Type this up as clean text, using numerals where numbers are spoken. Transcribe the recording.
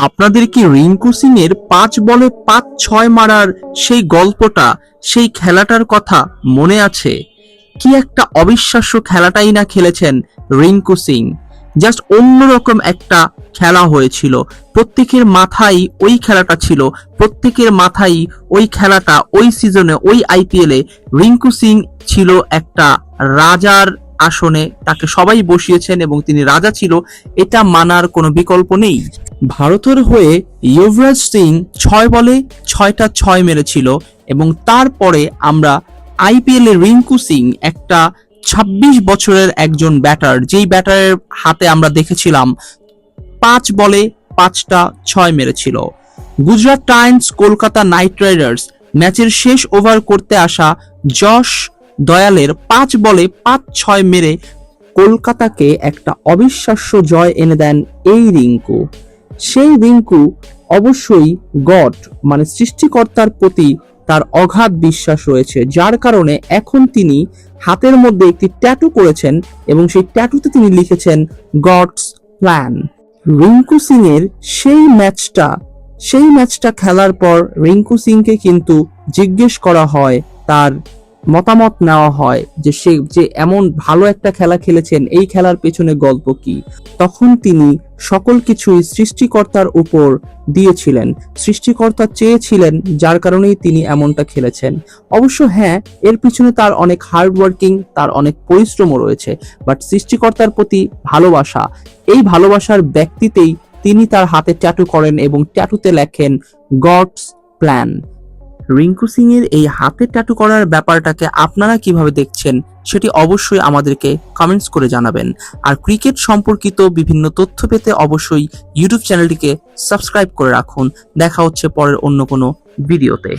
আপনাদের কি রিঙ্কু সিং এর 5 বলে 5-6 মারার সেই গল্পটা, সেই খেলাটার কথা মনে আছে? কি একটা অবিশ্বাস্য খেলাটাই না খেলেছেন রিঙ্কু সিং। জাস্ট অন্যরকম একটা খেলা হয়েছিল। প্রত্যেকের মাথায় ওই খেলাটা ছিল, প্রত্যেকের মাথায় ওই খেলাটা, ওই সিজনে, ওই আইপিএলে রিঙ্কু সিং ছিল একটা রাজার আসনে, তাকে সবাই বসিয়েছেন এবং তিনি রাজা ছিল, এটা মানার কোনো বিকল্প নেই। ভারতের হয়ে যুবরাজ সিং 6 বলে 6টা 6 মেরেছিল এবং তারপরে আমরা আইপিএল এ রিঙ্কু সিং একটা 26 বছরের একজন ব্যাটার, যেই ব্যাটারের হাতে আমরা দেখেছিলাম 5 বলে 5টা 6 মেরেছিল। গুজরাট টাইন্স কলকাতা নাইট রাইডার্স ম্যাচের শেষ ওভার করতে আসা যশ দয়ালের 5 বলে 5-6 মেরে কলকাতাকে একটা অবিশ্বাস্য জয় এনে দেন এই রিঙ্কু। সেই রিঙ্কু অবশ্যই গড, মানে সৃষ্টিকর্তার প্রতি তার অগাধ বিশ্বাস রয়েছে, যার কারণে এখন তিনি হাতের মধ্যে একটি ট্যাটু করেছেন এবং সেই ট্যাটুতে তিনি লিখেছেন গডস প্ল্যান। রিঙ্কু সিং এর সেই ম্যাচটা খেলার পর রিঙ্কু সিংকে কিন্তু জিজ্ঞেস করা হয়, তার মতামত নেওয়া হয় যে সে যে এমন ভালো একটা খেলা খেলেছেন, এই খেলার পেছনে গল্প কি। তখন তিনি সকল কিছুই সৃষ্টিকর্তার উপর দিয়েছিলেন, সৃষ্টিকর্তা চেয়েছিলেন, যার কারণেই তিনি এমনটা খেলেছেন। অবশ্য হ্যাঁ, এর পিছনে তার অনেক হার্ড ওয়ার্কিং, তার অনেক পরিশ্রমও রয়েছে, বাট সৃষ্টিকর্তার প্রতি ভালোবাসা, এই ভালোবাসার ব্যক্তিতেই তিনি তার হাতে ট্যাটু করেন এবং ট্যাটুতে লেখেন গডস প্ল্যান। রিঙ্কু সিং এর এই হাতে ট্যাটু করার ব্যাপারটাকে আপনারা কিভাবে দেখছেন সেটি অবশ্যই আমাদেরকে কমেন্টস করে জানাবেন। আর ক্রিকেট সম্পর্কিত বিভিন্ন তথ্য পেতে অবশ্যই ইউটিউব চ্যানেলটিকে সাবস্ক্রাইব করে রাখুন। দেখা হচ্ছে পরের অন্য কোনো ভিডিওতে।